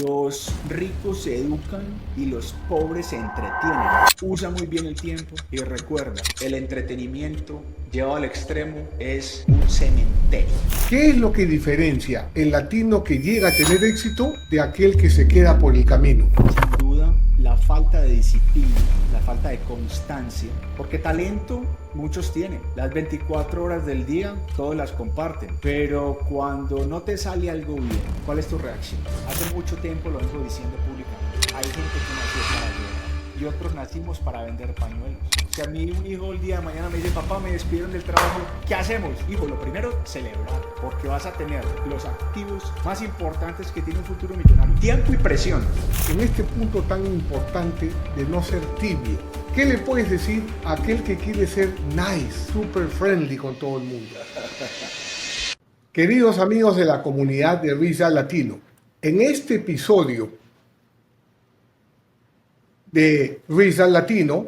Los ricos se educan y los pobres se entretienen. Usa muy bien el tiempo y recuerda, el entretenimiento llevado al extremo es un cementerio. ¿Qué es lo que diferencia el latino que llega a tener éxito de aquel que se queda por el camino? Sin duda, la falta de disciplina, la falta de constancia, porque talento muchos tienen. Las 24 horas del día todos las comparten, pero cuando no te sale algo bien, ¿cuál es tu reacción? Hace mucho tiempo lo vengo diciendo públicamente. Hay gente que nació para llorar y otros nacimos para vender pañuelos. Si a mí un hijo el día de mañana me dice, papá, me despidieron del trabajo, ¿qué hacemos? Hijo, lo primero, celebrar, porque vas a tener los activos más importantes que tiene un futuro millonario. Tiempo y presión. En este punto tan importante de no ser tibio, ¿qué le puedes decir a aquel que quiere ser nice, super friendly con todo el mundo? Queridos amigos de la comunidad de Risa Latino, en este episodio de Risa Latino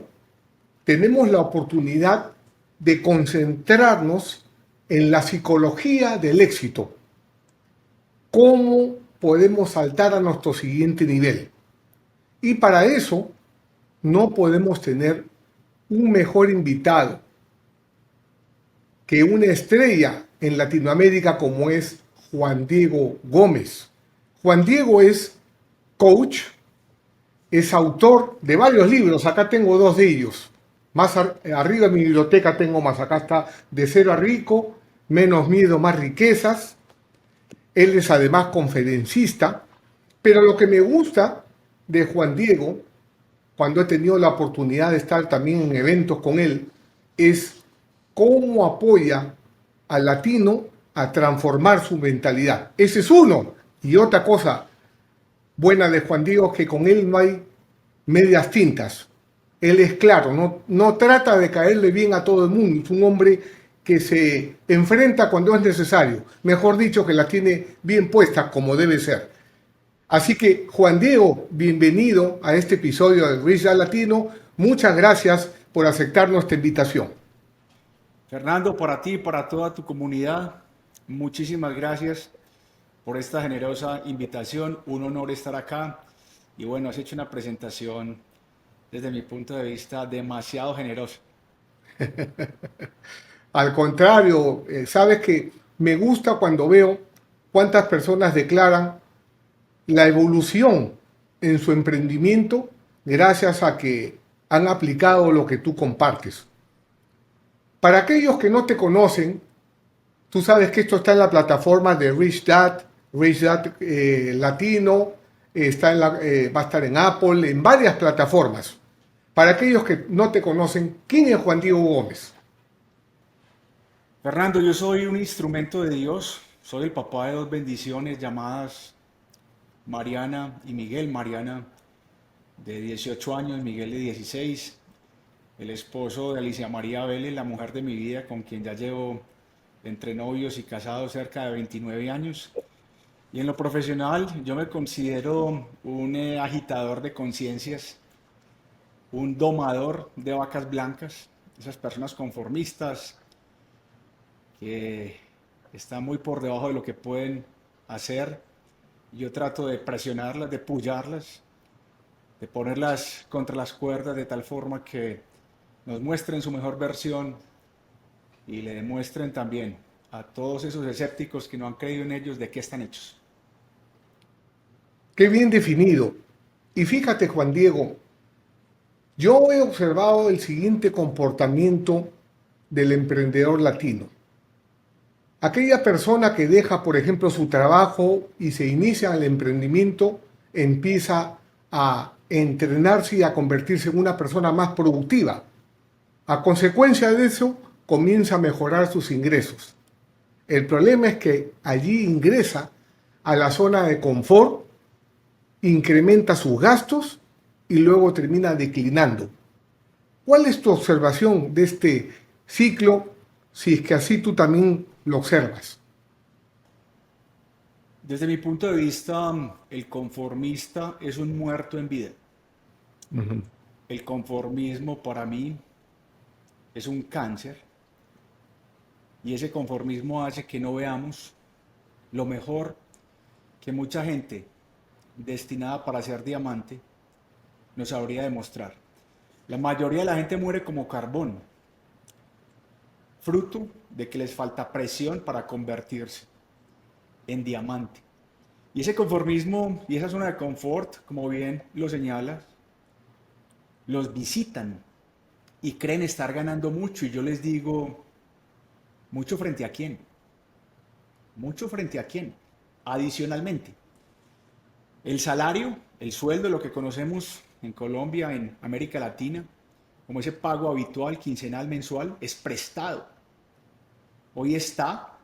tenemos la oportunidad de concentrarnos en la psicología del éxito. ¿Cómo podemos saltar a nuestro siguiente nivel? Y para eso no podemos tener un mejor invitado que una estrella en Latinoamérica como es Juan Diego Gómez. Juan Diego es coach, es autor de varios libros, acá tengo dos de ellos. Más arriba en mi biblioteca tengo más, acá está De Cero a Rico, Menos Miedo, Más Riquezas. Él es además conferencista, pero lo que me gusta de Juan Diego, cuando he tenido la oportunidad de estar también en eventos con él, es cómo apoya al latino a transformar su mentalidad. Ese es uno. Y otra cosa buena de Juan Diego es que con él no hay medias tintas. Él es claro, no trata de caerle bien a todo el mundo. Es un hombre que se enfrenta cuando es necesario. Mejor dicho, que la tiene bien puesta como debe ser. Así que, Juan Diego, bienvenido a este episodio de Risa Latino. Muchas gracias por aceptar nuestra invitación. Fernando, para ti y para toda tu comunidad, muchísimas gracias por esta generosa invitación. Un honor estar acá. Y bueno, has hecho una presentación desde mi punto de vista demasiado generosa. Al contrario, sabes que me gusta cuando veo cuántas personas declaran la evolución en su emprendimiento gracias a que han aplicado lo que tú compartes. Para aquellos que no te conocen, tú sabes que esto está en la plataforma de Rich Dad Latino, va a estar en Apple, en varias plataformas. Para aquellos que no te conocen, ¿quién es Juan Diego Gómez? Fernando, yo soy un instrumento de Dios. Soy el papá de dos bendiciones llamadas Mariana y Miguel. Mariana de 18 años, Miguel de 16. El esposo de Alicia María Vélez, la mujer de mi vida, con quien ya llevo entre novios y casados cerca de 29 años. Y en lo profesional, yo me considero un agitador de conciencias, un domador de vacas blancas, esas personas conformistas que están muy por debajo de lo que pueden hacer. Yo trato de presionarlas, de pullarlas, de ponerlas contra las cuerdas de tal forma que nos muestren su mejor versión y le demuestren también a todos esos escépticos que no han creído en ellos de qué están hechos. Qué bien definido. Y fíjate, Juan Diego, yo he observado el siguiente comportamiento del emprendedor latino. Aquella persona que deja, por ejemplo, su trabajo y se inicia en el emprendimiento, empieza a entrenarse y a convertirse en una persona más productiva. A consecuencia de eso, comienza a mejorar sus ingresos. El problema es que allí ingresa a la zona de confort, incrementa sus gastos y luego termina declinando. ¿Cuál es tu observación de este ciclo, si es que así tú también lo observas? Desde mi punto de vista, el conformista es un muerto en vida. El conformismo para mí es un cáncer y ese conformismo hace que no veamos lo mejor que mucha gente destinada para ser diamante, nos sabría demostrar. La mayoría de la gente muere como carbón, fruto de que les falta presión para convertirse en diamante. Y ese conformismo y esa zona de confort, como bien lo señalas, los visitan y creen estar ganando mucho. Y yo les digo, ¿mucho frente a quién? ¿Mucho frente a quién? Adicionalmente, el salario, el sueldo, lo que conocemos en Colombia, en América Latina, como ese pago habitual, quincenal, mensual, es prestado. Hoy está,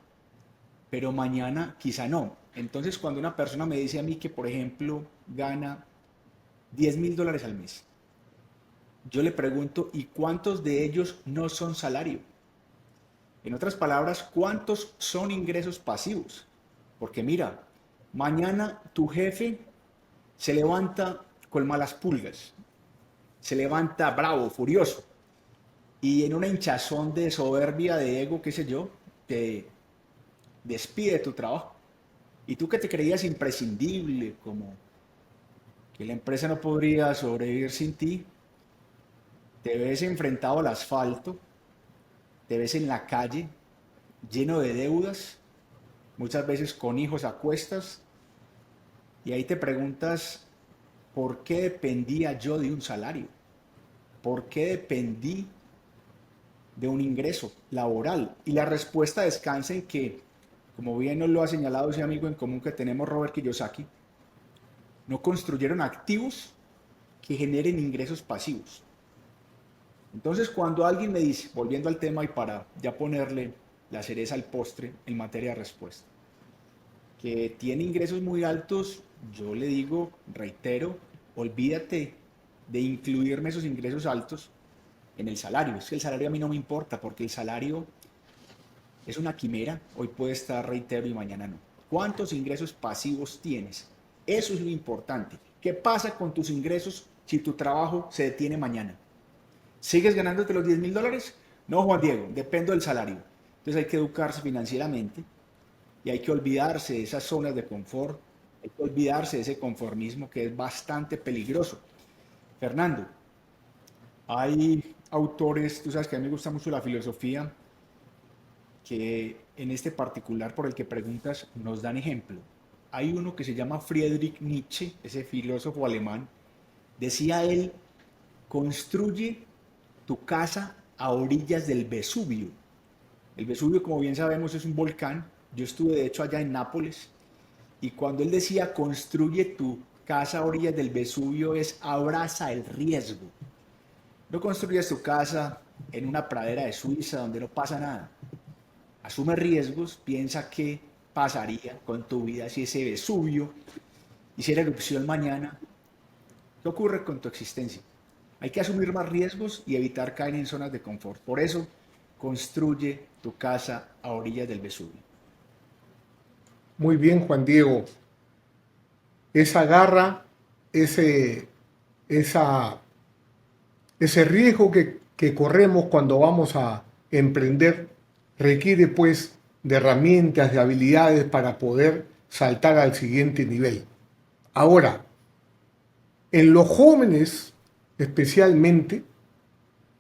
pero mañana quizá no. Entonces, cuando una persona me dice a mí que, por ejemplo, gana $10,000 al mes, yo le pregunto, ¿y cuántos de ellos no son salario? En otras palabras, ¿cuántos son ingresos pasivos? Porque mira, mañana tu jefe se levanta con malas pulgas, se levanta bravo, furioso, y en una hinchazón de soberbia, de ego, qué sé yo, te despide de tu trabajo. Y tú que te creías imprescindible, como que la empresa no podría sobrevivir sin ti, te ves enfrentado al asfalto, te ves en la calle, lleno de deudas, muchas veces con hijos a cuestas, y ahí te preguntas, ¿por qué dependía yo de un salario? ¿Por qué dependí de un ingreso laboral? Y la respuesta descansa en que, como bien nos lo ha señalado ese amigo en común que tenemos, Robert Kiyosaki, no construyeron activos que generen ingresos pasivos. Entonces, cuando alguien me dice, volviendo al tema y para ya ponerle la cereza al postre en materia de respuesta, que tiene ingresos muy altos, yo le digo, reitero, olvídate de incluirme esos ingresos altos en el salario. Es que el salario a mí no me importa porque el salario es una quimera. Hoy puede estar, reitero, y mañana no. ¿Cuántos ingresos pasivos tienes? Eso es lo importante. ¿Qué pasa con tus ingresos si tu trabajo se detiene mañana? ¿Sigues ganándote los $10,000? No, Juan Diego, dependo del salario. Entonces hay que educarse financieramente y hay que olvidarse de esas zonas de confort, hay que olvidarse de ese conformismo que es bastante peligroso. Fernando, hay autores, tú sabes que a mí me gusta mucho la filosofía, que en este particular por el que preguntas nos dan ejemplo. Hay uno que se llama Friedrich Nietzsche, ese filósofo alemán, decía él, construye tu casa a orillas del Vesubio. El Vesubio, como bien sabemos, es un volcán. Yo estuve de hecho allá en Nápoles y cuando él decía construye tu casa a orillas del Vesubio es abraza el riesgo. No construyas tu casa en una pradera de Suiza donde no pasa nada. Asume riesgos, piensa qué pasaría con tu vida si ese Vesubio hiciera erupción mañana. ¿Qué ocurre con tu existencia? Hay que asumir más riesgos y evitar caer en zonas de confort. Por eso, construye tu casa a orillas del Vesubio. Muy bien, Juan Diego. Esa garra, ese, esa, ese riesgo que corremos cuando vamos a emprender requiere pues de herramientas, de habilidades para poder saltar al siguiente nivel. Ahora, en los jóvenes especialmente,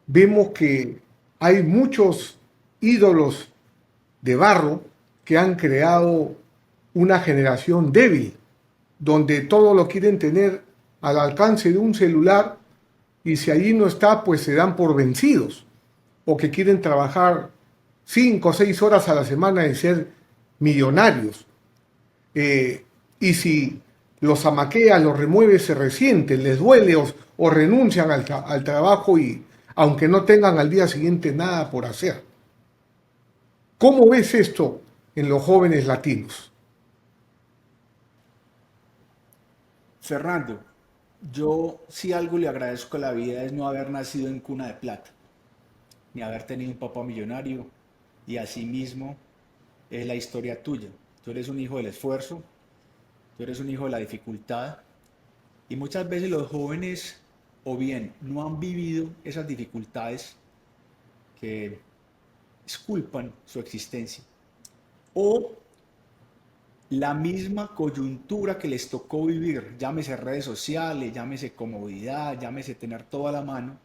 vemos que hay muchos ídolos de barro que han creado una generación débil, donde todo lo quieren tener al alcance de un celular y si allí no está, pues se dan por vencidos, o que quieren trabajar 5 o 6 horas a la semana y ser millonarios. Y si los amaqueas, los remueves, se resienten, les duele o renuncian al trabajo y aunque no tengan al día siguiente nada por hacer. ¿Cómo ves esto en los jóvenes latinos? Fernando, yo si algo le agradezco a la vida es no haber nacido en cuna de plata, ni haber tenido un papá millonario, y asimismo es la historia tuya. Tú eres un hijo del esfuerzo, tú eres un hijo de la dificultad, y muchas veces los jóvenes o bien no han vivido esas dificultades que exculpan su existencia, o la misma coyuntura que les tocó vivir, llámese redes sociales, llámese comodidad, llámese tener toda la mano.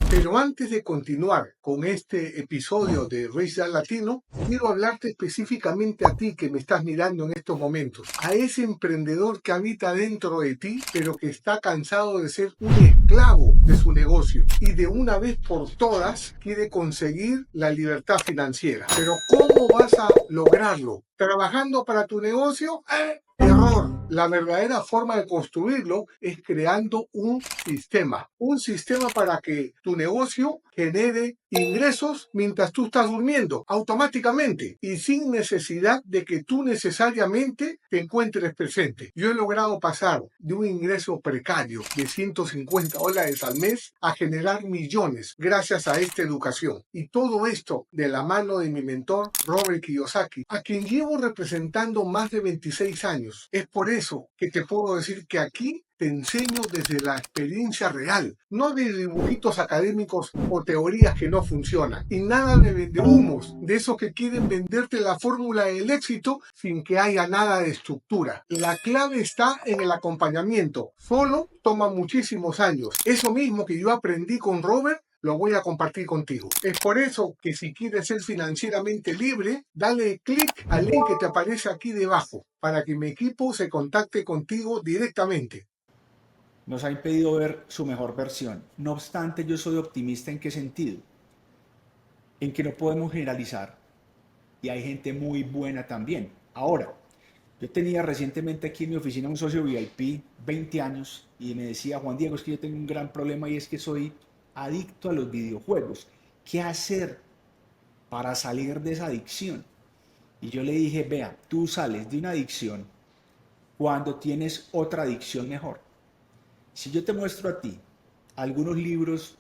Pero antes de continuar con este episodio de Race Latino, quiero hablarte específicamente a ti que me estás mirando en estos momentos, a ese emprendedor que habita dentro de ti, pero que está cansado de ser un esclavo de su negocio y de una vez por todas quiere conseguir la libertad financiera. Pero ¿cómo vas a lograrlo? ¿Trabajando para tu negocio? Error. La verdadera forma de construirlo es creando un sistema para que tu negocio genere ingresos mientras tú estás durmiendo, automáticamente y sin necesidad de que tú necesariamente te encuentres presente. Yo he logrado pasar de un ingreso precario de $150 al mes a generar millones gracias a esta educación. Y todo esto de la mano de mi mentor, Robert Kiyosaki, a quien llevo representando más de 26 años. Es por eso que te puedo decir que aquí te enseño desde la experiencia real, no de dibujitos académicos o teorías que no funcionan. Y nada de vendehumos, de esos que quieren venderte la fórmula del éxito sin que haya nada de estructura. La clave está en el acompañamiento. Solo toma muchísimos años. Eso mismo que yo aprendí con Robert, lo voy a compartir contigo. Es por eso que si quieres ser financieramente libre, dale clic al link que te aparece aquí debajo para que mi equipo se contacte contigo directamente. Nos ha impedido ver su mejor versión. No obstante, yo soy optimista en qué sentido, en que no podemos generalizar y hay gente muy buena también. Ahora, yo tenía recientemente aquí en mi oficina un socio VIP, 20 años, y me decía, Juan Diego, es que yo tengo un gran problema y es que soy adicto a los videojuegos. ¿Qué hacer para salir de esa adicción? Y yo le dije, vea, tú sales de una adicción cuando tienes otra adicción mejor. Si yo te muestro a ti algunos libros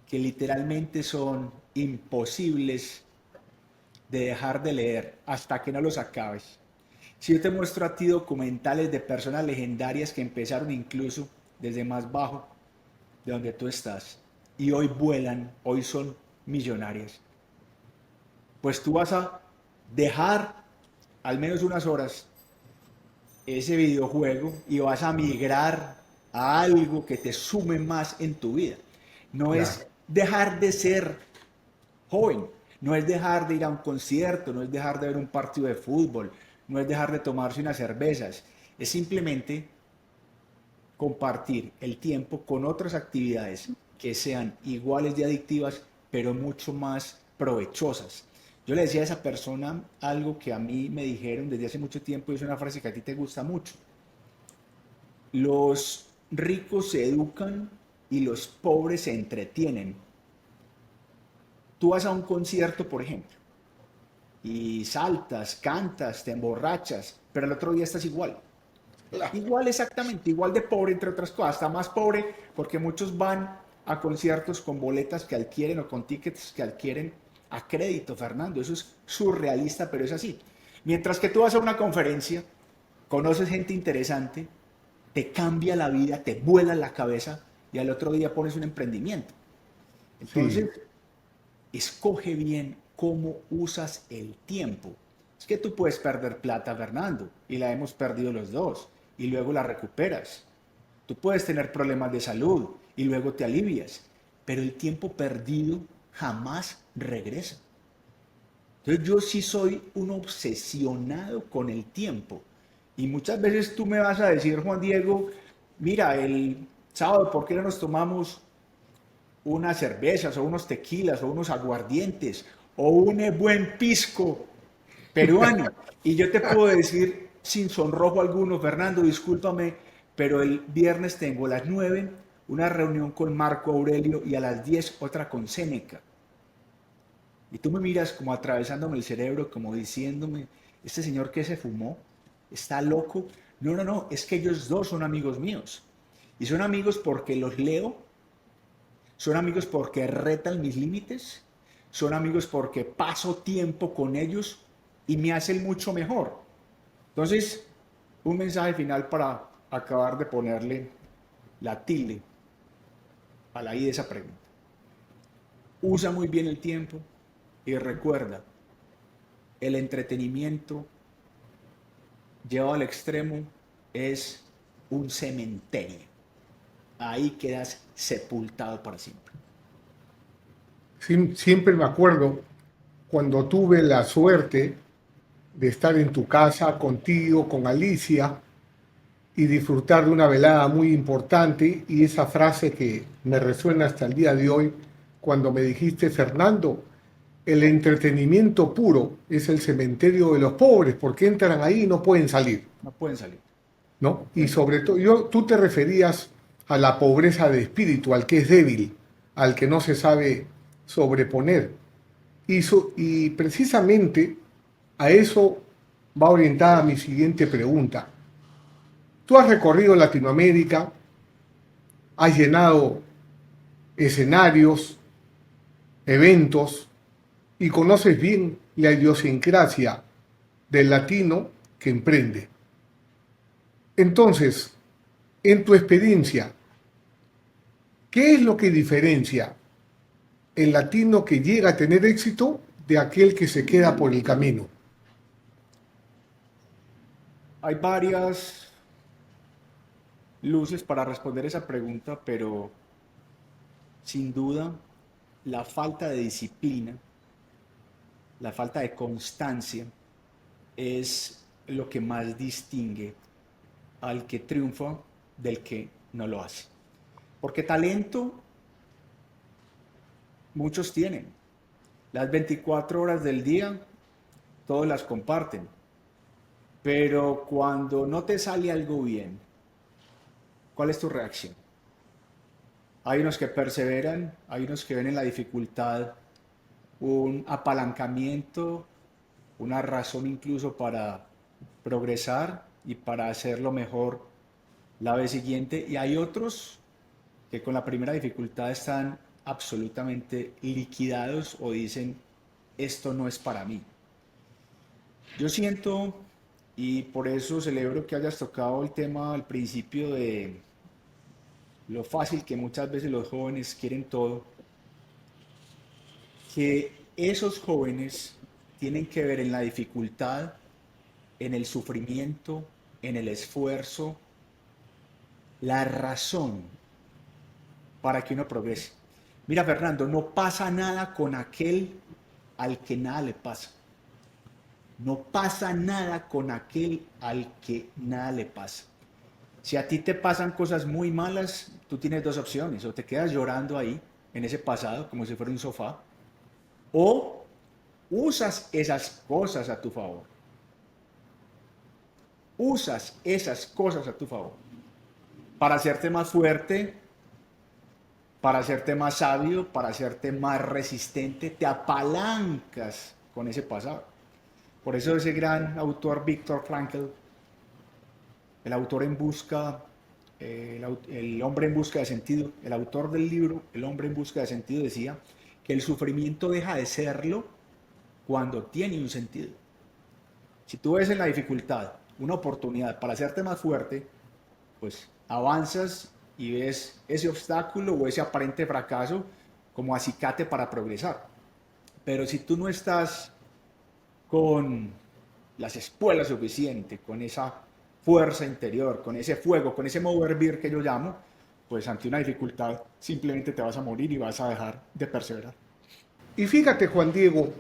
que literalmente son imposibles de dejar de leer hasta que no los acabes, si yo te muestro a ti documentales de personas legendarias que empezaron incluso desde más bajo de donde tú estás y hoy vuelan, hoy son millonarias, pues tú vas a dejar al menos unas horas ese videojuego y vas a migrar a algo que te sume más en tu vida. No Claro. es dejar de ser joven, no es dejar de ir a un concierto, no es dejar de ver un partido de fútbol, no es dejar de tomarse unas cervezas, es simplemente compartir el tiempo con otras actividades que sean iguales de adictivas, pero mucho más provechosas. Yo le decía a esa persona algo que a mí me dijeron desde hace mucho tiempo y es una frase que a ti te gusta mucho. Los ricos se educan y los pobres se entretienen. Tú vas a un concierto, por ejemplo, y saltas, cantas, te emborrachas, pero el otro día estás igual. Igual exactamente, igual de pobre entre otras cosas, está más pobre porque muchos van a conciertos con boletas que adquieren o con tickets que adquieren a crédito, Fernando. Eso es surrealista, pero es así. Mientras que tú vas a una conferencia, conoces gente interesante, te cambia la vida, te vuela la cabeza y al otro día pones un emprendimiento. Sí, Entonces, escoge bien cómo usas el tiempo. Es que tú puedes perder plata, Fernando, y la hemos perdido los dos, y luego la recuperas. Tú puedes tener problemas de salud y luego te alivias, pero el tiempo perdido jamás regresa. Entonces yo sí soy un obsesionado con el tiempo. Y muchas veces tú me vas a decir, Juan Diego, mira, el sábado, ¿por qué no nos tomamos unas cervezas o unos tequilas o unos aguardientes o un buen pisco peruano? Y yo te puedo decir sin sonrojo alguno, Fernando, discúlpame, pero el viernes tengo a las 9 una reunión con Marco Aurelio y a las 10 otra con Séneca. Y tú me miras como atravesándome el cerebro, como diciéndome, este señor que se fumó, está loco. No, no, no, es que ellos dos son amigos míos. Y son amigos porque los leo, son amigos porque retan mis límites, son amigos porque paso tiempo con ellos y me hacen mucho mejor. Entonces, un mensaje final para acabar de ponerle la tilde a la i de esa pregunta. Usa muy bien el tiempo y recuerda, el entretenimiento llevado al extremo, es un cementerio. Ahí quedas sepultado para siempre. Siempre me acuerdo cuando tuve la suerte de estar en tu casa contigo, con Alicia, y disfrutar de una velada muy importante y esa frase que me resuena hasta el día de hoy cuando me dijiste, Fernando, el entretenimiento puro es el cementerio de los pobres porque entran ahí y no pueden salir, No pueden salir. ¿no? No Y pueden salir. sobre todo, tú te referías a la pobreza de espíritu, al que es débil, al que no se sabe sobreponer. Y precisamente a eso va orientada mi siguiente pregunta. Tú has recorrido Latinoamérica, has llenado escenarios, eventos y conoces bien la idiosincrasia del latino que emprende. Entonces, en tu experiencia, ¿qué es lo que diferencia el latino que llega a tener éxito de aquel que se queda por el camino? Hay varias luces para responder esa pregunta, pero sin duda la falta de disciplina, la falta de constancia es lo que más distingue al que triunfa del que no lo hace. Porque talento muchos tienen. Las 24 horas del día, todos las comparten. Pero cuando no te sale algo bien, ¿cuál es tu reacción? Hay unos que perseveran, hay unos que ven en la dificultad un apalancamiento, una razón incluso para progresar y para hacerlo mejor la vez siguiente. Y hay otros que con la primera dificultad están absolutamente liquidados o dicen, esto no es para mí. Yo siento, y por eso celebro que hayas tocado el tema al principio de lo fácil que muchas veces los jóvenes quieren todo, que esos jóvenes tienen que ver en la dificultad, en el sufrimiento, en el esfuerzo, la razón para que uno progrese. Mira, Fernando, no pasa nada con aquel al que nada le pasa. No pasa nada con aquel al que nada le pasa. Si a ti te pasan cosas muy malas, tú tienes dos opciones. O te quedas llorando ahí, en ese pasado, como si fuera un sofá, o usas esas cosas a tu favor. Usas esas cosas a tu favor. Para hacerte más fuerte, para hacerte más sabio, para hacerte más resistente, te apalancas con ese pasado. Por eso ese gran autor Viktor Frankl, el autor en busca, el hombre en busca de sentido, el autor del libro El hombre en busca de sentido decía que el sufrimiento deja de serlo cuando tiene un sentido. Si tú ves en la dificultad una oportunidad para hacerte más fuerte, pues avanzas y ves ese obstáculo o ese aparente fracaso como acicate para progresar. Pero si tú no estás con las espuelas suficientes, con esa fuerza interior, con ese fuego, con ese mover vir que yo llamo, pues ante una dificultad simplemente te vas a morir y vas a dejar de perseverar. Y fíjate, Juan Diego,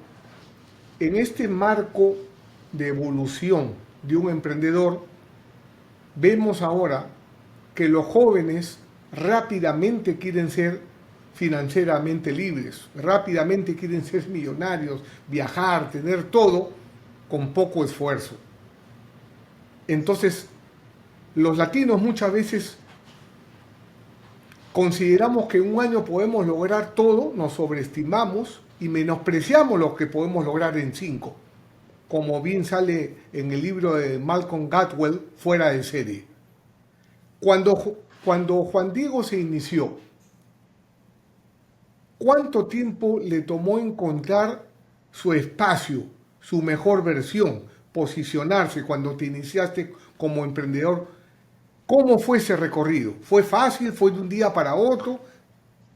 en este marco de evolución de un emprendedor, vemos ahora que los jóvenes rápidamente quieren ser financieramente libres, rápidamente quieren ser millonarios, viajar, tener todo con poco esfuerzo. Entonces, los latinos muchas veces consideramos que en un año podemos lograr todo, nos sobreestimamos y menospreciamos lo que podemos lograr en 5, como bien sale en el libro de Malcolm Gladwell, Fuera de serie. Cuando Juan Diego se inició, ¿cuánto tiempo le tomó encontrar su espacio, su mejor versión, posicionarse cuando te iniciaste como emprendedor? ¿Cómo fue ese recorrido? ¿Fue fácil? ¿Fue de un día para otro?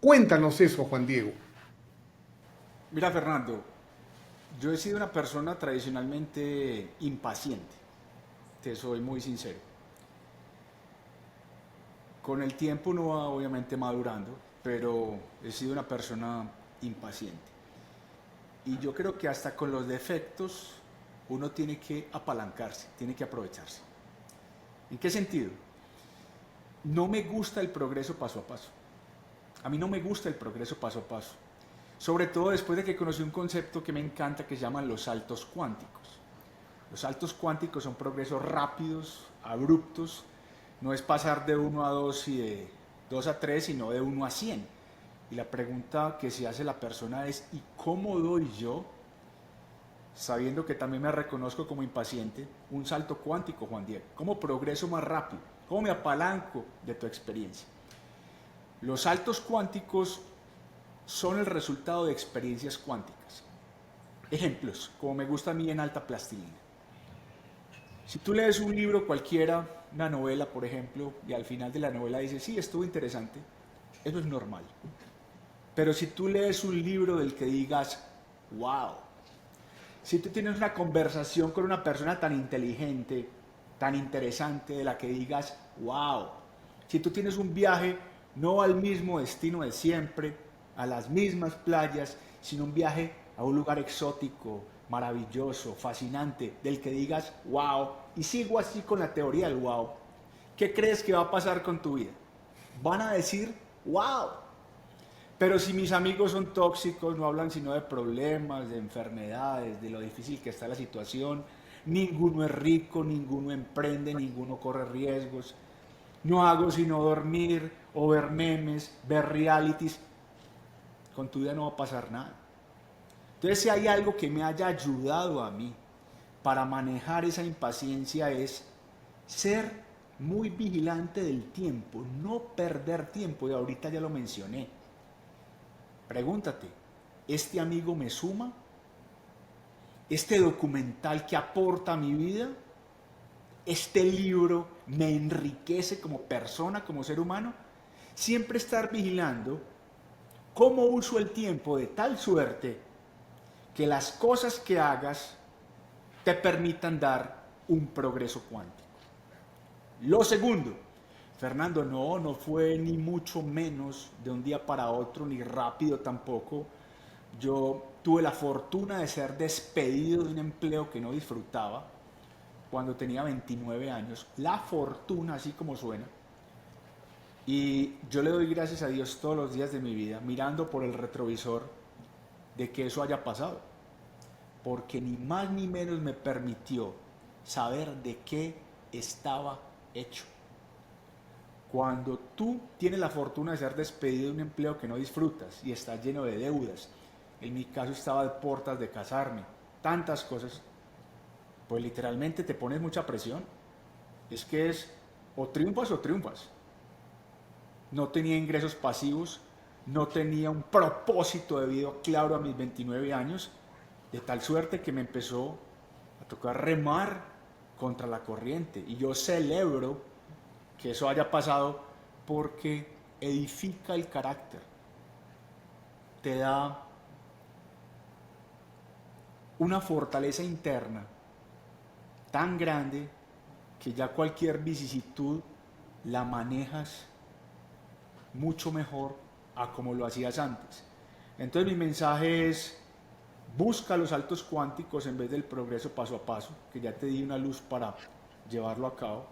Cuéntanos eso, Juan Diego. Mira, Fernando, yo he sido una persona tradicionalmente impaciente. te soy muy sincero. Con el tiempo uno va obviamente madurando, pero he sido una persona impaciente. Y yo creo que hasta con los defectos uno tiene que apalancarse, tiene que aprovecharse. ¿En qué sentido? No me gusta el progreso paso a paso. A mí no me gusta el progreso paso a paso. Sobre todo después de que conocí un concepto que me encanta que se llaman los saltos cuánticos. Los saltos cuánticos son progresos rápidos, abruptos. No es pasar de 1 a 2 y de 2 a 3, sino de 1 a 100. Y la pregunta que se hace la persona es, ¿y cómo doy yo, sabiendo que también me reconozco como impaciente, un salto cuántico, Juan Diego? ¿Cómo progreso más rápido? ¿Cómo me apalanco de tu experiencia? Los saltos cuánticos son el resultado de experiencias cuánticas. Ejemplos, como me gusta a mí en alta plastilina. Si tú lees un libro cualquiera, una novela, por ejemplo, y al final de la novela dices, sí, estuvo interesante, eso es normal. Pero si tú lees un libro del que digas, wow, si tú tienes una conversación con una persona tan inteligente, tan interesante, de la que digas, wow, si tú tienes un viaje no al mismo destino de siempre, a las mismas playas, sino un viaje a un lugar exótico, maravilloso, fascinante, del que digas, wow, y sigo así con la teoría del wow, ¿qué crees que va a pasar con tu vida? Van a decir, wow. Pero si mis amigos son tóxicos, no hablan sino de problemas, de enfermedades, de lo difícil que está la situación, ninguno es rico, ninguno emprende, ninguno corre riesgos, no hago sino dormir o ver memes, ver realities, con tu vida no va a pasar nada. Entonces, si hay algo que me haya ayudado a mí para manejar esa impaciencia es ser muy vigilante del tiempo, no perder tiempo, y ahorita ya lo mencioné. Pregúntate, ¿este amigo me suma? ¿Este documental que aporta a mi vida? ¿Este libro me enriquece como persona, como ser humano? Siempre estar vigilando cómo uso el tiempo de tal suerte que las cosas que hagas te permitan dar un progreso cuántico. Lo segundo, Fernando, no fue ni mucho menos de un día para otro, ni rápido tampoco. Yo tuve la fortuna de ser despedido de un empleo que no disfrutaba cuando tenía 29 años. La fortuna, así como suena. Y yo le doy gracias a Dios todos los días de mi vida, mirando por el retrovisor, de que eso haya pasado. Porque ni más ni menos me permitió saber de qué estaba hecho. Cuando tú tienes la fortuna de ser despedido de un empleo que no disfrutas y estás lleno de deudas, en mi caso estaba de puertas de casarme, tantas cosas, pues literalmente te pones mucha presión. Es que es o triunfas o triunfas. No tenía ingresos pasivos, no tenía un propósito de vida claro a mis 29 años, de tal suerte que me empezó a tocar remar contra la corriente. Y yo celebro que eso haya pasado porque edifica el carácter, te da una fortaleza interna tan grande que ya cualquier vicisitud la manejas mucho mejor a como lo hacías antes. Entonces mi mensaje es, busca los saltos cuánticos en vez del progreso paso a paso, que ya te di una luz para llevarlo a cabo.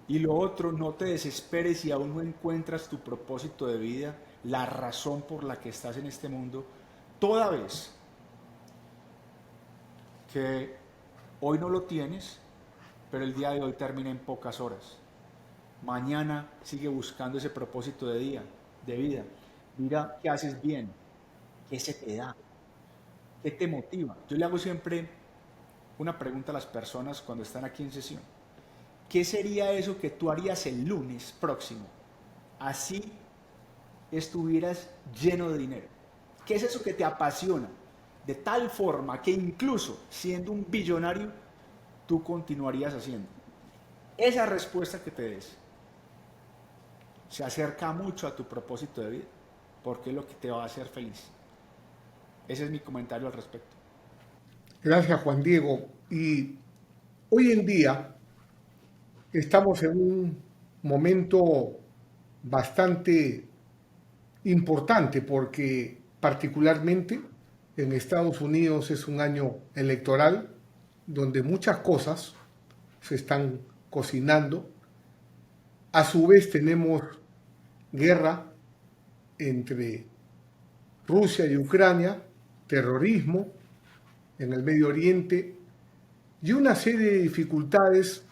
Y lo otro, no te desesperes si aún no encuentras tu propósito de vida, la razón por la que estás en este mundo, toda vez que hoy no lo tienes, pero el día de hoy termina en pocas horas. Mañana sigue buscando ese propósito de vida. Mira qué haces bien, qué se te da, qué te motiva. Yo le hago siempre una pregunta a las personas cuando están aquí en sesión. ¿Qué sería eso que tú harías el lunes próximo? Así estuvieras lleno de dinero. ¿Qué es eso que te apasiona? De tal forma que incluso siendo un billonario, tú continuarías haciendo. Esa respuesta que te des se acerca mucho a tu propósito de vida, porque es lo que te va a hacer feliz. Ese es mi comentario al respecto. Gracias, Juan Diego. Y hoy en día estamos en un momento bastante importante porque particularmente en Estados Unidos es un año electoral donde muchas cosas se están cocinando. A su vez tenemos guerra entre Rusia y Ucrania, terrorismo en el Medio Oriente y una serie de dificultades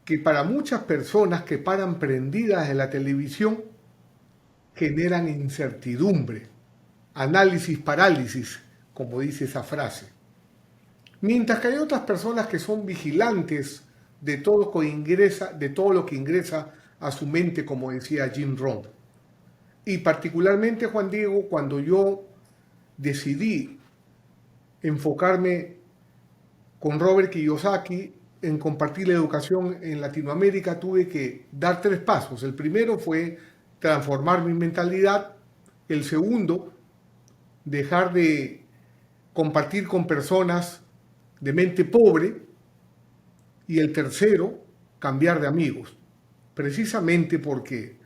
que para muchas personas que paran prendidas de la televisión generan incertidumbre, análisis parálisis, como dice esa frase. Mientras que hay otras personas que son vigilantes de todo lo que ingresa a su mente, como decía Jim Rohn. Y particularmente, Juan Diego, cuando yo decidí enfocarme con Robert Kiyosaki en compartir la educación en Latinoamérica, tuve que dar 3 pasos. El primero fue transformar mi mentalidad. El segundo, dejar de compartir con personas de mente pobre. Y el tercero, cambiar de amigos. Precisamente porque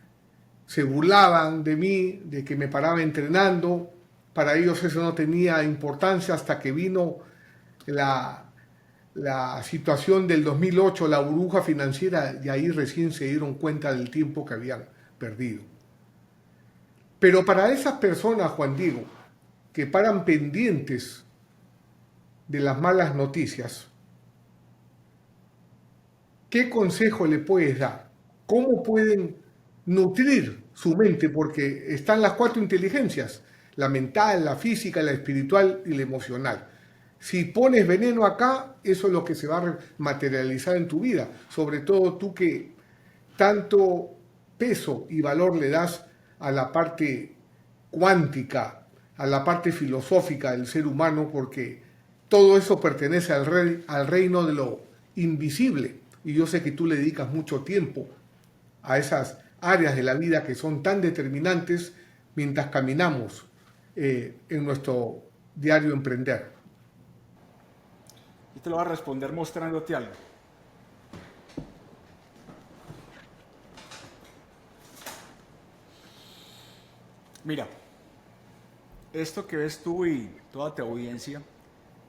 se burlaban de mí, de que me paraba entrenando. Para ellos eso no tenía importancia hasta que vino la situación del 2008, la burbuja financiera, y ahí recién se dieron cuenta del tiempo que habían perdido. Pero para esas personas, Juan Diego, que paran pendientes de las malas noticias, ¿qué consejo le puedes dar? ¿Cómo pueden nutrir su mente? Porque están las 4 inteligencias, la mental, la física, la espiritual y la emocional. Si pones veneno acá, eso es lo que se va a materializar en tu vida. Sobre todo tú que tanto peso y valor le das a la parte cuántica, a la parte filosófica del ser humano, porque todo eso pertenece al reino de lo invisible. Y yo sé que tú le dedicas mucho tiempo a esas áreas de la vida que son tan determinantes mientras caminamos en nuestro diario emprender. Y te lo voy a responder mostrándote algo. Mira, esto que ves tú y toda tu audiencia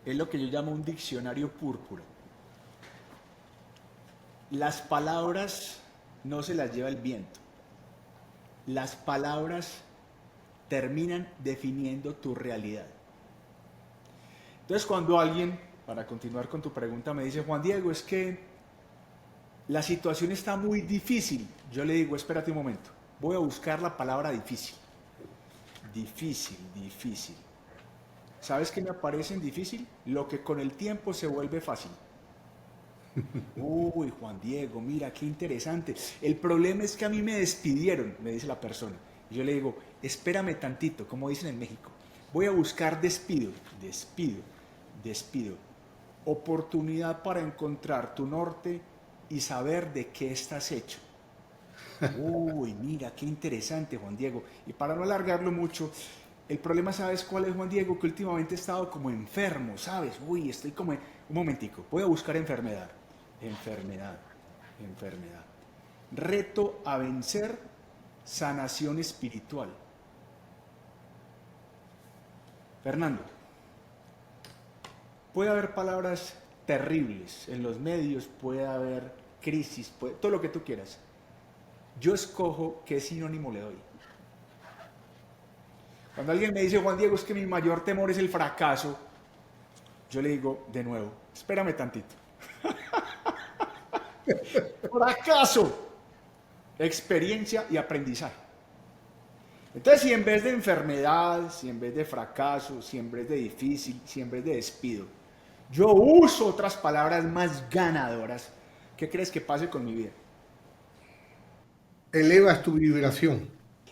es lo que yo llamo un diccionario púrpura. Las palabras no se las lleva el viento. Las palabras terminan definiendo tu realidad. Entonces cuando alguien, para continuar con tu pregunta, me dice, Juan Diego, es que la situación está muy difícil, yo le digo, espérate un momento, voy a buscar la palabra difícil. Difícil, difícil. ¿Sabes qué me aparece en difícil? Lo que con el tiempo se vuelve fácil. Uy, Juan Diego, mira, qué interesante. El problema es que a mí me despidieron, me dice la persona. Y yo le digo, espérame tantito, como dicen en México. Voy a buscar despido, despido, despido. Oportunidad para encontrar tu norte y saber de qué estás hecho. Uy, mira, qué interesante, Juan Diego. Y para no alargarlo mucho, el problema, ¿sabes cuál es, Juan Diego? Que últimamente he estado como enfermo, ¿sabes? Uy, estoy como... Un momentico, voy a buscar enfermedad. Enfermedad, enfermedad. Reto a vencer, sanación espiritual. Fernando, puede haber palabras terribles en los medios, puede haber crisis, todo lo que tú quieras. Yo escojo qué sinónimo le doy. Cuando alguien me dice, Juan Diego, es que mi mayor temor es el fracaso, yo le digo de nuevo, espérame tantito. Fracaso, experiencia y aprendizaje. Entonces, si en vez de enfermedad, si en vez de fracaso, si en vez de difícil, si en vez de despido, yo uso otras palabras más ganadoras, ¿qué crees que pase con mi vida? Elevas tu vibración.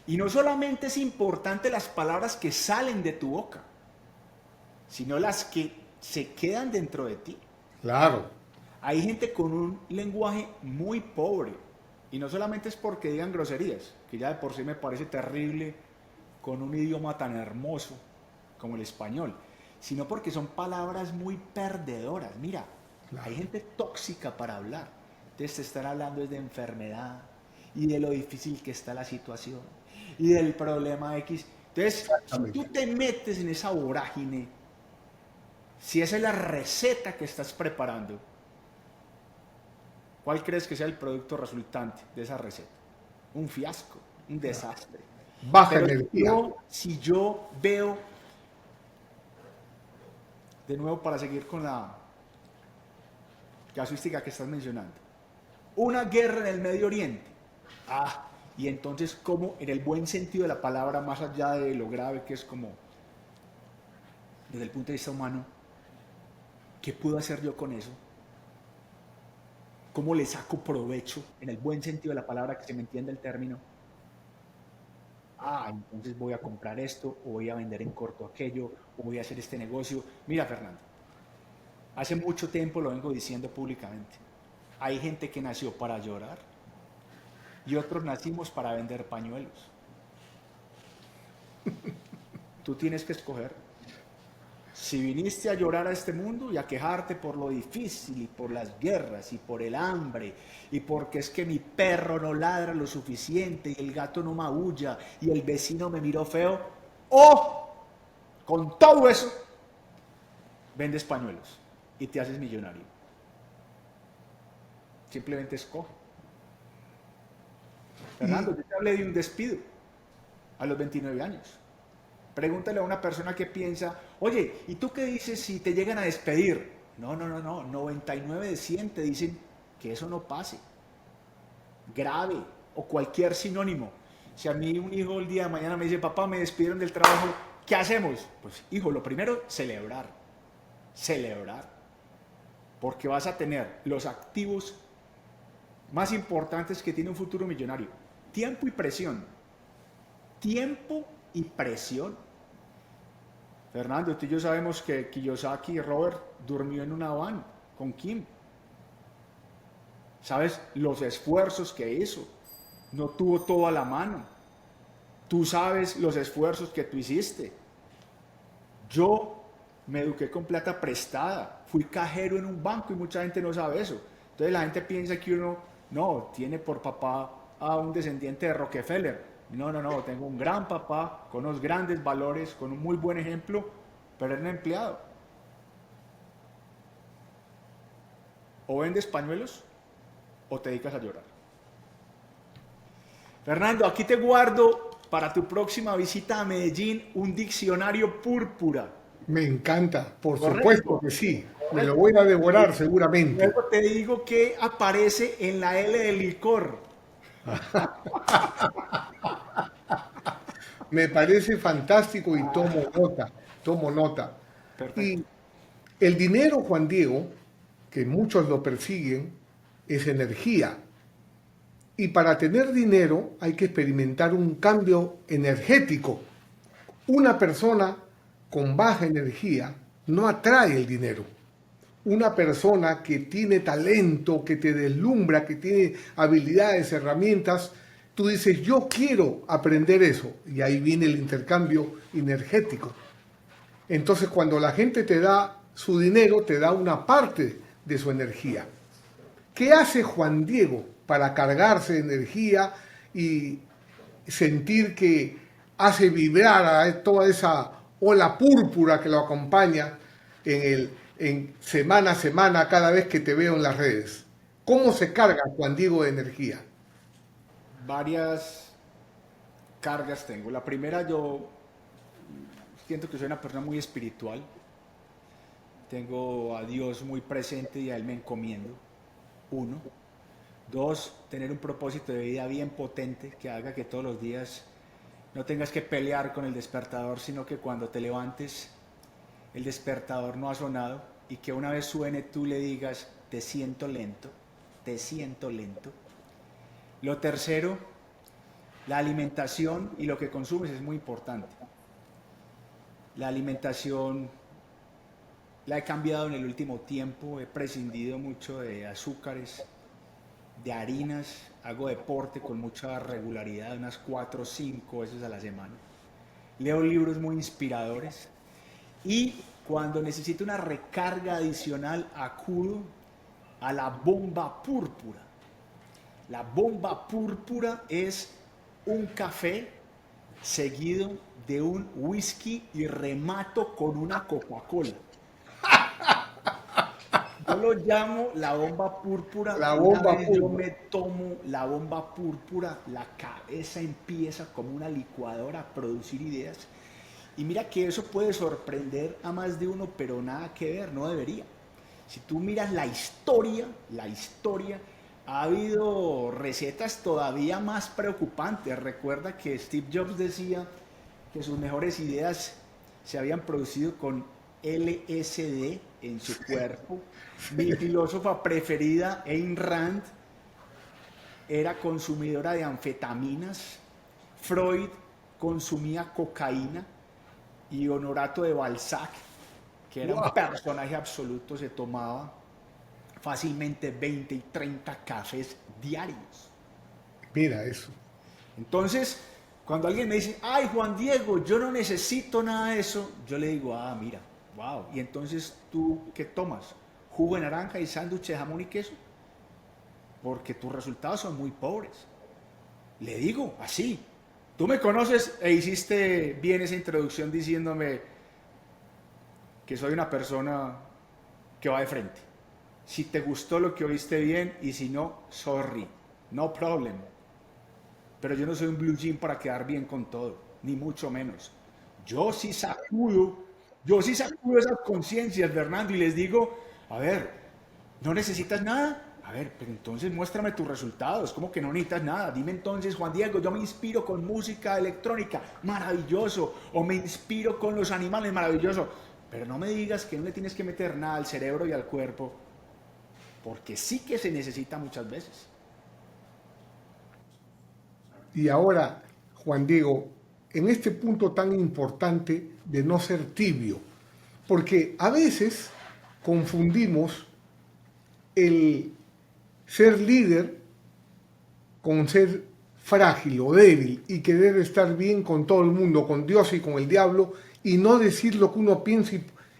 Y no solamente es importante las palabras que salen de tu boca, sino las que se quedan dentro de ti. Claro. Hay gente con un lenguaje muy pobre, y no solamente es porque digan groserías, que ya de por sí me parece terrible con un idioma tan hermoso como el español, sino porque son palabras muy perdedoras. Mira, Claro. hay gente tóxica para hablar. Entonces te están hablando de enfermedad y de lo difícil que está la situación y del problema X. Entonces, si tú Exactamente. te metes en esa vorágine, si esa es la receta que estás preparando, ¿cuál crees que sea el producto resultante de esa receta? Un fiasco, un desastre. Baja Pero energía. si yo veo, de nuevo para seguir con la casuística que estás mencionando, una guerra en el Medio Oriente. Ah, y entonces, ¿cómo, en el buen sentido de la palabra, más allá de lo grave que es como, desde el punto de vista humano, qué puedo hacer yo con eso? ¿Cómo le saco provecho, en el buen sentido de la palabra, que se me entienda el término? Ah, entonces voy a comprar esto, o voy a vender en corto aquello, o voy a hacer este negocio. Mira, Fernando, hace mucho tiempo lo vengo diciendo públicamente. Hay gente que nació para llorar y otros nacimos para vender pañuelos. Tú tienes que escoger. Si viniste a llorar a este mundo y a quejarte por lo difícil y por las guerras y por el hambre y porque es que mi perro no ladra lo suficiente y el gato no maulla y el vecino me miró feo, o con todo eso vendes pañuelos y te haces millonario. Simplemente escoge. Y Fernando, yo te hablé de un despido a los 29 años. Pregúntale a una persona que piensa, oye, ¿y tú qué dices si te llegan a despedir? No, no, no, no. 99 de 100 te dicen que eso no pase. Grave o cualquier sinónimo. Si a mí un hijo el día de mañana me dice, papá, me despidieron del trabajo, ¿qué hacemos? Pues, hijo, lo primero, celebrar. Celebrar. Porque vas a tener los activos más importantes que tiene un futuro millonario. Tiempo y presión. Tiempo y presión. Fernando, tú y yo sabemos que Kiyosaki Robert durmió en una van con Kim. ¿Sabes los esfuerzos que hizo? No tuvo todo a la mano. Tú sabes los esfuerzos que tú hiciste. Yo me eduqué con plata prestada. Fui cajero en un banco y mucha gente no sabe eso. Entonces la gente piensa que uno, no, tiene por papá a un descendiente de Rockefeller. No, no, no, tengo un gran papá con unos grandes valores, con un muy buen ejemplo, pero era un empleado. O vendes pañuelos o te dedicas a llorar. Fernando, aquí te guardo para tu próxima visita a Medellín un diccionario púrpura. me encanta, por supuesto Correcto, que sí. Me lo correcto. voy a devorar seguramente. Luego te digo que aparece en la L del licor. Me parece fantástico y tomo nota, tomo nota. Perfecto. Y el dinero, Juan Diego, que muchos lo persiguen, es energía. Y para tener dinero hay que experimentar un cambio energético. Una persona con baja energía no atrae el dinero. Una persona que tiene talento, que te deslumbra, que tiene habilidades, herramientas, tú dices, yo quiero aprender eso. Y ahí viene el intercambio energético. Entonces, cuando la gente te da su dinero, te da una parte de su energía. ¿Qué hace Juan Diego para cargarse de energía y sentir que hace vibrar a toda esa ola púrpura que lo acompaña en semana a semana cada vez que te veo en las redes? ¿Cómo se carga Juan Diego de energía? Varias cargas tengo. La primera, yo siento que soy una persona muy espiritual. Tengo a Dios muy presente y a Él me encomiendo. Uno. Dos, tener un propósito de vida bien potente que haga que todos los días no tengas que pelear con el despertador, sino que cuando te levantes el despertador no ha sonado y que una vez suene tú le digas, te siento lento, te siento lento. Lo tercero, la alimentación y lo que consumes es muy importante. La alimentación la he cambiado en el último tiempo, he prescindido mucho de azúcares, de harinas, hago deporte con mucha regularidad, unas 4 o 5 veces a la semana. Leo libros muy inspiradores y cuando necesito una recarga adicional acudo a la bomba púrpura. La bomba púrpura es un café seguido de un whisky y remato con una Coca-Cola. Yo lo llamo la bomba púrpura. La Una bomba vez yo púrpura. me tomo la bomba púrpura, la cabeza empieza como una licuadora a producir ideas. Y mira que eso puede sorprender a más de uno, pero nada que ver, no debería. Si tú miras la historia, ha habido recetas todavía más preocupantes. Recuerda que Steve Jobs decía que sus mejores ideas se habían producido con LSD en su cuerpo. Mi filósofa preferida, Ayn Rand, era consumidora de anfetaminas. Freud consumía cocaína. Y Honorato de Balzac, que era un Wow. personaje absoluto, se tomaba fácilmente 20 y 30 cafés diarios. Mira eso. Entonces, cuando alguien me dice, ay Juan Diego, yo no necesito nada de eso, yo le digo, ah, mira, wow. Y entonces, ¿tú qué tomas? ¿Jugo de naranja y sándwich de jamón y queso? Porque tus resultados son muy pobres. Le digo, así. Tú me conoces e hiciste bien esa introducción diciéndome que soy una persona que va de frente. Si te gustó lo que oíste bien y si no, sorry, no problem. Pero yo no soy un blue jean para quedar bien con todo, ni mucho menos. Yo sí sacudo, yo sí sacudo esas conciencias, Fernando, y les digo, a ver, ¿no necesitas nada? A ver, pero entonces muéstrame tus resultados. ¿Cómo que no necesitas nada? Dime entonces, Juan Diego, yo me inspiro con música electrónica, maravilloso. O me inspiro con los animales, maravilloso. Pero no me digas que no le tienes que meter nada al cerebro y al cuerpo, porque sí que se necesita muchas veces. Y ahora, Juan Diego, en este punto tan importante de no ser tibio, porque a veces confundimos el ser líder con ser frágil o débil y querer estar bien con todo el mundo, con Dios y con el diablo, y no decir lo que uno piensa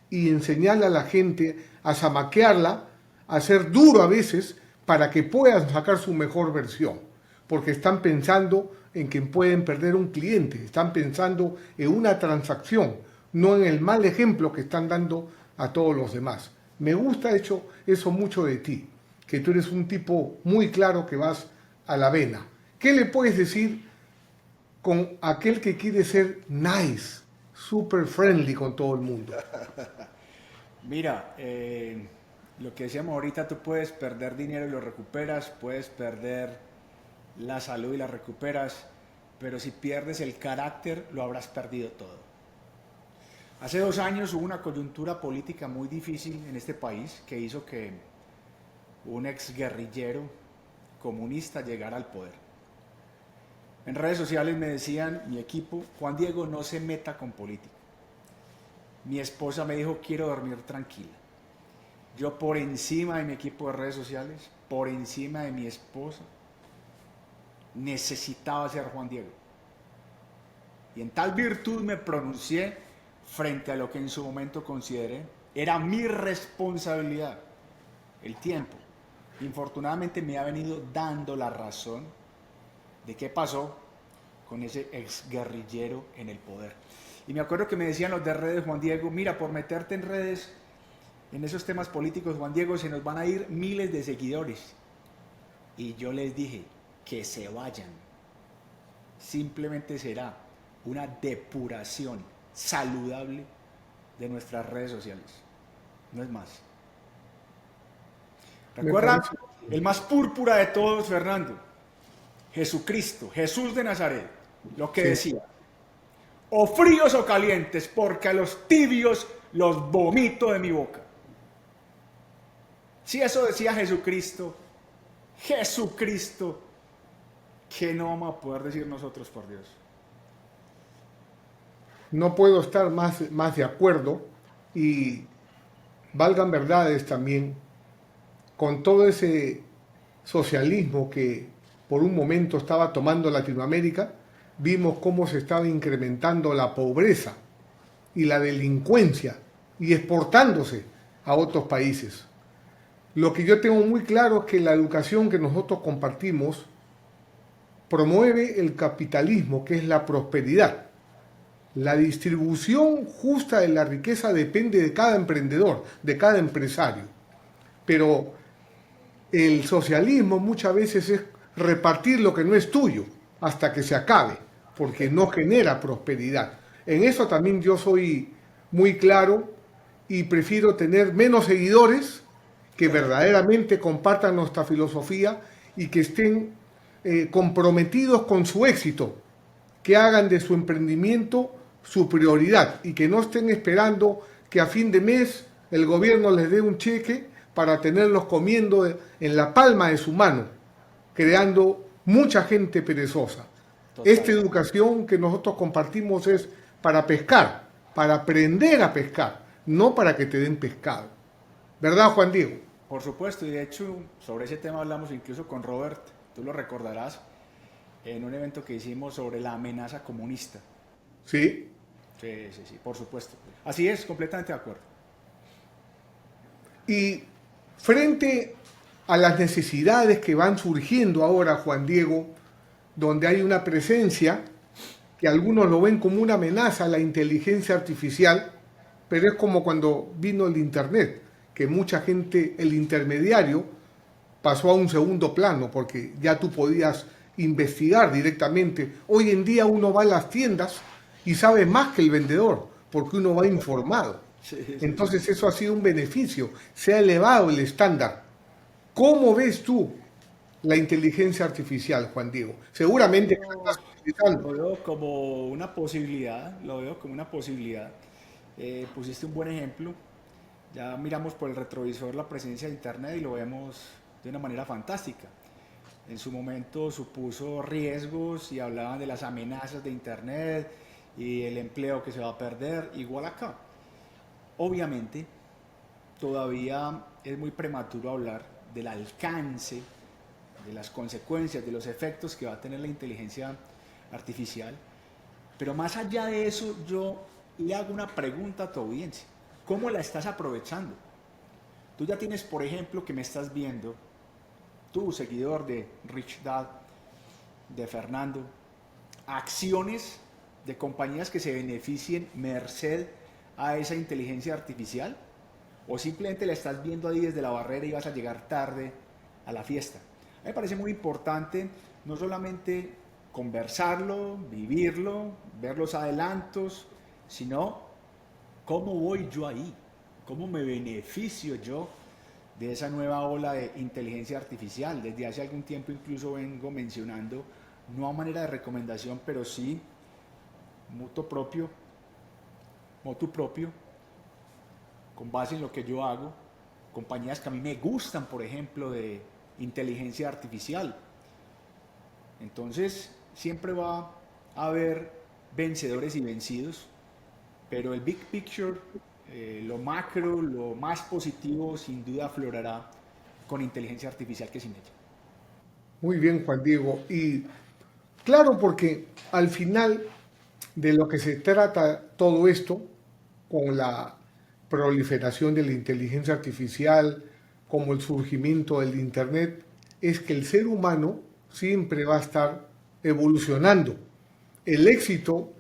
y enseñarle a la gente a zamaquearla, a ser duro a veces para que puedan sacar su mejor versión, porque están pensando en que pueden perder un cliente, están pensando en una transacción, no en el mal ejemplo que están dando a todos los demás. Me gusta eso mucho de ti, que tú eres un tipo muy claro que vas a la vena. ¿Qué le puedes decir con aquel que quiere ser nice, super friendly con todo el mundo? Mira, lo que decíamos ahorita, tú puedes perder dinero y lo recuperas, puedes perder la salud y la recuperas, pero si pierdes el carácter, lo habrás perdido todo. Hace 2 años hubo una coyuntura política muy difícil en este país que hizo que un ex guerrillero comunista llegara al poder. En redes sociales me decían mi equipo, Juan Diego, no se meta con política. Mi esposa me dijo, quiero dormir tranquila. Yo por encima de mi equipo de redes sociales, por encima de mi esposa, necesitaba ser Juan Diego. Y en tal virtud me pronuncié frente a lo que en su momento consideré era mi responsabilidad, el tiempo. Infortunadamente me ha venido dando la razón de qué pasó con ese ex guerrillero en el poder. Y me acuerdo que me decían los de redes, Juan Diego, mira, por meterte en redes, en esos temas políticos, Juan Diego, se nos van a ir miles de seguidores. Y yo les dije, que se vayan. Simplemente será una depuración saludable de nuestras redes sociales. No es más. Me Recuerda parece. el más púrpura de todos, Fernando, Jesucristo, Jesús de Nazaret, lo que Sí. decía, o fríos o calientes, porque a los tibios los vomito de mi boca. Si eso decía Jesucristo, Jesucristo, ¿qué no vamos a poder decir nosotros, por Dios? No puedo estar más de acuerdo y valgan verdades también con todo ese socialismo que por un momento estaba tomando Latinoamérica, vimos cómo se estaba incrementando la pobreza y la delincuencia y exportándose a otros países. Lo que yo tengo muy claro es que la educación que nosotros compartimos promueve el capitalismo, que es la prosperidad. La distribución justa de la riqueza depende de cada emprendedor, de cada empresario. Pero el socialismo muchas veces es repartir lo que no es tuyo hasta que se acabe, porque no genera prosperidad. En eso también yo soy muy claro y prefiero tener menos seguidores que verdaderamente compartan nuestra filosofía y que estén comprometidos con su éxito, que hagan de su emprendimiento su prioridad y que no estén esperando que a fin de mes el gobierno les dé un cheque para tenerlos comiendo en la palma de su mano, creando mucha gente perezosa. Esta Total. educación que nosotros compartimos es para pescar, para aprender a pescar, no para que te den pescado. ¿Verdad, Juan Diego? Por supuesto, y de hecho sobre ese tema hablamos incluso con Robert, tú lo recordarás, en un evento que hicimos sobre la amenaza comunista. Sí. Sí, sí, sí, por supuesto. Así es, completamente de acuerdo. Y frente a las necesidades que van surgiendo ahora, Juan Diego, donde hay una presencia que algunos lo ven como una amenaza a la inteligencia artificial, pero es como cuando vino el Internet, que mucha gente, el intermediario, pasó a un segundo plano, porque ya tú podías investigar directamente. Hoy en día uno va a las tiendas y sabe más que el vendedor, porque uno va informado. Sí, sí, sí. Entonces eso ha sido un beneficio, se ha elevado el estándar. ¿Cómo ves tú la inteligencia artificial, Juan Diego? Lo Seguramente que la veo, estás utilizando. lo veo como una posibilidad, lo veo como una posibilidad. Pusiste un buen ejemplo. Ya miramos por el retrovisor la presencia de Internet y lo vemos de una manera fantástica. En su momento supuso riesgos y hablaban de las amenazas de Internet y el empleo que se va a perder, igual acá. Obviamente, todavía es muy prematuro hablar del alcance, de las consecuencias, de los efectos que va a tener la inteligencia artificial. Pero más allá de eso, yo le hago una pregunta a tu audiencia. ¿Cómo la estás aprovechando? Tú ya tienes, por ejemplo, que me estás viendo, tú, seguidor de Rich Dad, de Fernando, acciones de compañías que se beneficien merced a esa inteligencia artificial, o simplemente la estás viendo ahí desde la barrera y vas a llegar tarde a la fiesta. A mí me parece muy importante no solamente conversarlo, vivirlo, ver los adelantos, sino cómo voy yo ahí, cómo me beneficio yo de esa nueva ola de inteligencia artificial. Desde hace algún tiempo incluso vengo mencionando, no a manera de recomendación, pero sí mutuo propio, motu propio, con base en lo que yo hago, compañías que a mí me gustan, por ejemplo, de inteligencia artificial. Entonces, siempre va a haber vencedores y vencidos, pero el big picture, lo macro, lo más positivo, sin duda aflorará con inteligencia artificial que sin ella. Muy bien, Juan Diego. Y claro, porque al final de lo que se trata todo esto, con la proliferación de la inteligencia artificial, como el surgimiento del Internet, es que el ser humano siempre va a estar evolucionando. El éxito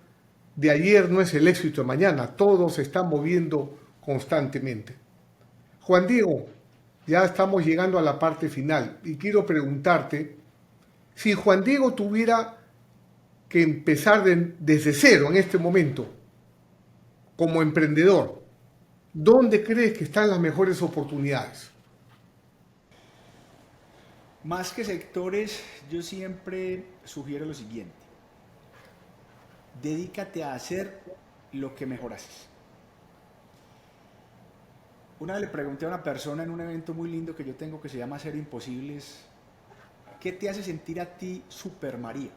de ayer no es el éxito de mañana, todo se está moviendo constantemente. Juan Diego, ya estamos llegando a la parte final y quiero preguntarte, si Juan Diego tuviera que empezar desde cero en este momento, como emprendedor, ¿dónde crees que están las mejores oportunidades? Más que sectores, yo siempre sugiero lo siguiente. Dedícate a hacer lo que mejor haces. Una vez le pregunté a una persona en un evento muy lindo que yo tengo que se llama Ser Imposibles, ¿qué te hace sentir a ti Super María?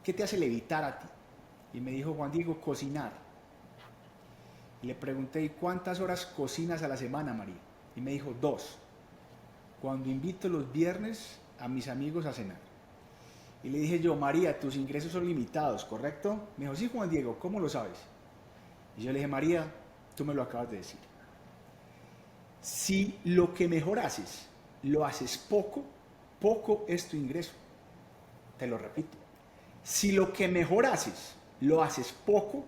¿Qué te hace levitar a ti? Y me dijo, Juan Diego, cocinar. Y le pregunté, ¿y cuántas horas cocinas a la semana, María? Y me dijo, 2. Cuando invito los viernes a mis amigos a cenar. Y le dije yo, María, tus ingresos son limitados, ¿correcto? Me dijo, sí, Juan Diego, ¿cómo lo sabes? Y yo le dije, María, tú me lo acabas de decir. Si lo que mejor haces, lo haces poco, poco es tu ingreso. Te lo repito. Si lo que mejor haces, lo haces poco,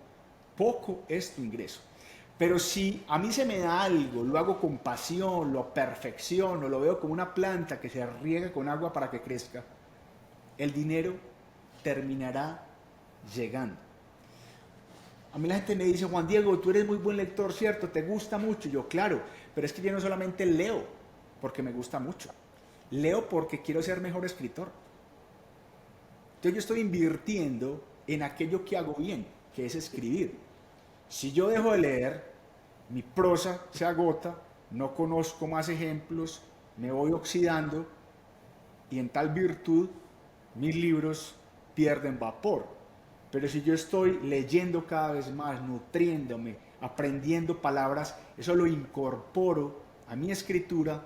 poco es tu ingreso. Pero si a mí se me da algo, lo hago con pasión, lo perfecciono, lo veo como una planta que se riega con agua para que crezca, el dinero terminará llegando. A mí la gente me dice, Juan Diego, tú eres muy buen lector, ¿cierto? ¿Te gusta mucho? Yo, claro, pero es que yo no solamente leo porque me gusta mucho, leo porque quiero ser mejor escritor. Entonces yo estoy invirtiendo en aquello que hago bien, que es escribir. Si yo dejo de leer, mi prosa se agota, no conozco más ejemplos, me voy oxidando y en tal virtud mis libros pierden vapor. Pero si yo estoy leyendo cada vez más, nutriéndome, aprendiendo palabras, eso lo incorporo a mi escritura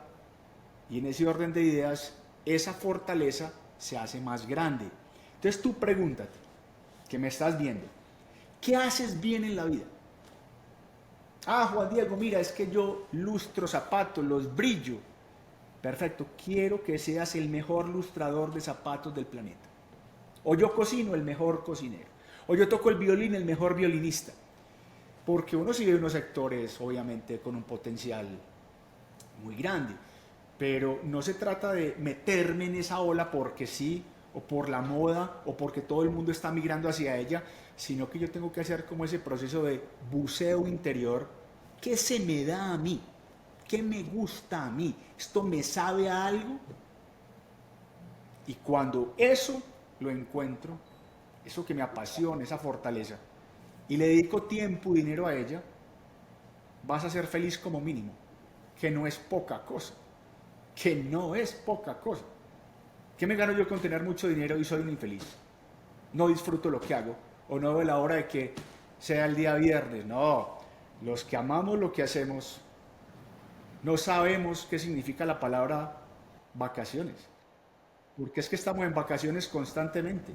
y en ese orden de ideas, esa fortaleza se hace más grande. Entonces tú pregúntate, que me estás viendo, ¿qué haces bien en la vida? Ah, Juan Diego, mira, es que yo lustro zapatos, los brillo. Perfecto, quiero que seas el mejor lustrador de zapatos del planeta. O yo cocino, el mejor cocinero. O yo toco el violín, el mejor violinista. Porque uno sigue unos sectores, obviamente, con un potencial muy grande. Pero no se trata de meterme en esa ola porque sí, o por la moda, o porque todo el mundo está migrando hacia ella, sino que yo tengo que hacer como ese proceso de buceo interior. ¿Qué se me da a mí? ¿Qué me gusta a mí? ¿Esto me sabe a algo? Y cuando eso lo encuentro, eso que me apasiona, esa fortaleza, y le dedico tiempo y dinero a ella, vas a ser feliz como mínimo, que no es poca cosa, que no es poca cosa. ¿Qué me gano yo con tener mucho dinero y soy un infeliz? No disfruto lo que hago, o no veo la hora de que sea el día viernes. No, los que amamos lo que hacemos no sabemos qué significa la palabra vacaciones, porque es que estamos en vacaciones constantemente.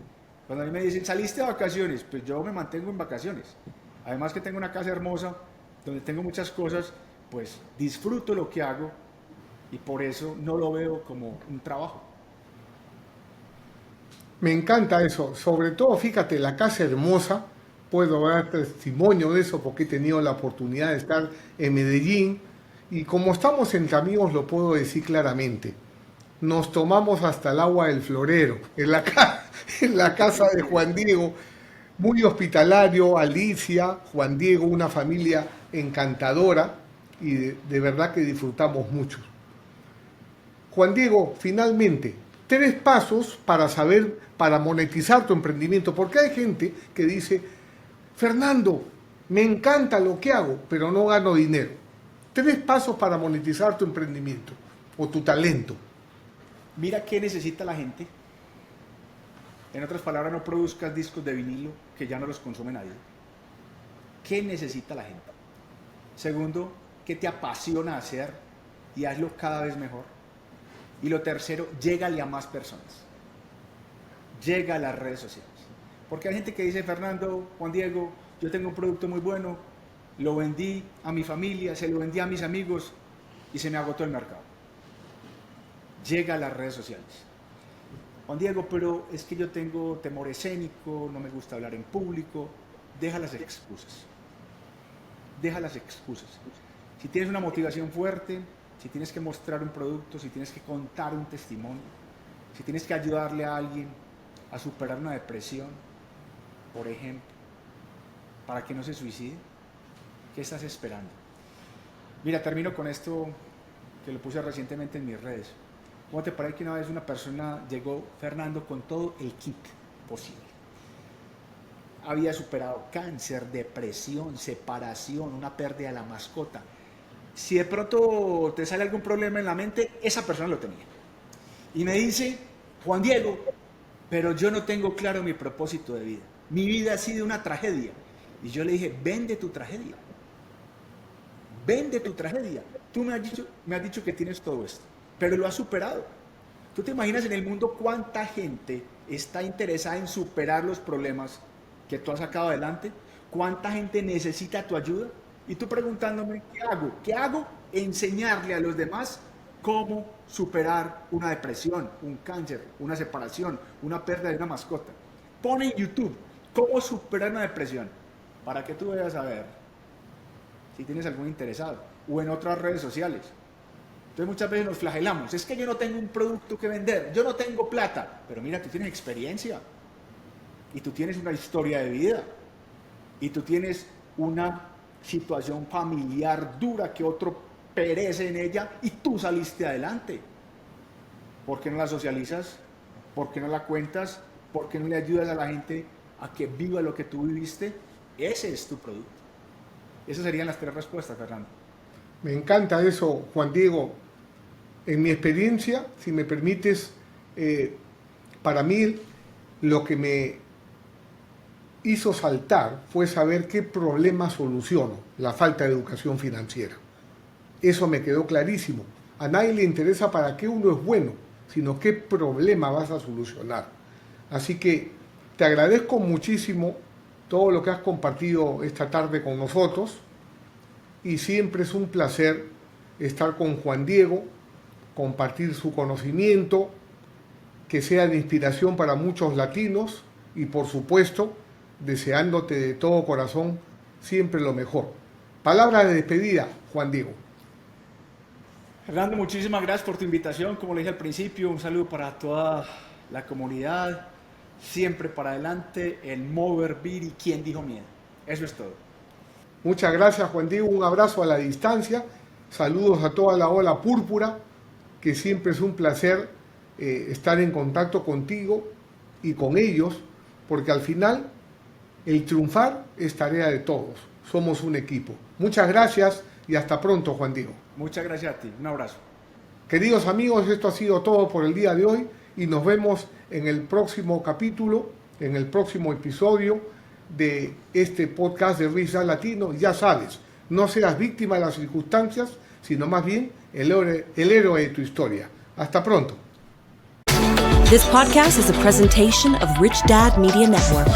Cuando a mí me dicen, ¿saliste de vacaciones? Pues yo me mantengo en vacaciones. Además que tengo una casa hermosa, donde tengo muchas cosas, pues disfruto lo que hago y por eso no lo veo como un trabajo. Me encanta eso, sobre todo, fíjate, la casa hermosa, puedo dar testimonio de eso porque he tenido la oportunidad de estar en Medellín y como estamos entre amigos lo puedo decir claramente. Nos tomamos hasta el agua del florero en la casa de Juan Diego, muy hospitalario, Alicia, Juan Diego, una familia encantadora y de verdad que disfrutamos mucho. Juan Diego, finalmente, 3 pasos para saber, para monetizar tu emprendimiento, porque hay gente que dice, Fernando, me encanta lo que hago, pero no gano dinero. 3 pasos para monetizar tu emprendimiento o tu talento. Mira qué necesita la gente. En otras palabras, no produzcas discos de vinilo que ya no los consume nadie. ¿Qué necesita la gente? Segundo, ¿qué te apasiona hacer? Y hazlo cada vez mejor. Y lo tercero, llégale a más personas. Llega a las redes sociales. Porque hay gente que dice, Fernando, Juan Diego, yo tengo un producto muy bueno, lo vendí a mi familia, se lo vendí a mis amigos y se me agotó el mercado. Llega a las redes sociales. Juan Diego, pero es que yo tengo temor escénico, no me gusta hablar en público. Deja las excusas. Deja las excusas. Si tienes una motivación fuerte, si tienes que mostrar un producto, si tienes que contar un testimonio, si tienes que ayudarle a alguien a superar una depresión, por ejemplo, para que no se suicide, ¿qué estás esperando? Mira, termino con esto que lo puse recientemente en mis redes. ¿Cómo te parece que una vez una persona llegó, Fernando, con todo el kit posible? Había superado cáncer, depresión, separación, una pérdida de la mascota. Si de pronto te sale algún problema en la mente, esa persona lo tenía. Y me dice, Juan Diego, pero yo no tengo claro mi propósito de vida. Mi vida ha sido una tragedia. Y yo le dije, vende tu tragedia. Vende tu tragedia. Tú me has dicho que tienes todo esto, pero lo has superado. ¿Tú te imaginas en el mundo cuánta gente está interesada en superar los problemas que tú has sacado adelante? ¿Cuánta gente necesita tu ayuda? Y tú preguntándome, ¿qué hago? ¿Qué hago? enseñarle a los demás cómo superar una depresión, un cáncer, una separación, una pérdida de una mascota. Pone en YouTube cómo superar una depresión para que tú veas a ver si tienes algún interesado, o en otras redes sociales. Entonces muchas veces nos flagelamos, es que yo no tengo un producto que vender, yo no tengo plata, pero mira, tú tienes experiencia, y tú tienes una historia de vida, y tú tienes una situación familiar dura que otro perece en ella, y tú saliste adelante. ¿Por qué no la socializas? ¿Por qué no la cuentas? ¿Por qué no le ayudas a la gente a que viva lo que tú viviste? Ese es tu producto. Esas serían las 3 respuestas, Fernando. Me encanta eso, Juan Diego. En mi experiencia, si me permites, para mí lo que me hizo saltar fue saber qué problema soluciono, la falta de educación financiera. Eso me quedó clarísimo. A nadie le interesa para qué uno es bueno, sino qué problema vas a solucionar. Así que te agradezco muchísimo todo lo que has compartido esta tarde con nosotros, y siempre es un placer estar con Juan Diego, compartir su conocimiento, que sea de inspiración para muchos latinos, y por supuesto, deseándote de todo corazón siempre lo mejor. Palabra de despedida, Juan Diego. Fernando, muchísimas gracias por tu invitación. Como le dije al principio, un saludo para toda la comunidad. Siempre para adelante, el mover, vir y quién dijo miedo. Eso es todo. Muchas gracias, Juan Diego. Un abrazo a la distancia. Saludos a toda la ola púrpura, que siempre es un placer estar en contacto contigo y con ellos, porque al final el triunfar es tarea de todos. Somos un equipo. Muchas gracias y hasta pronto, Juan Diego. Muchas gracias a ti. Un abrazo. Queridos amigos, esto ha sido todo por el día de hoy, y nos vemos en el próximo capítulo, en el próximo episodio de este podcast de Risa Latino. Ya sabes, no seas víctima de las circunstancias, sino más bien el héroe de tu historia. Hasta pronto. This podcast is a presentation of Rich Dad Media Network.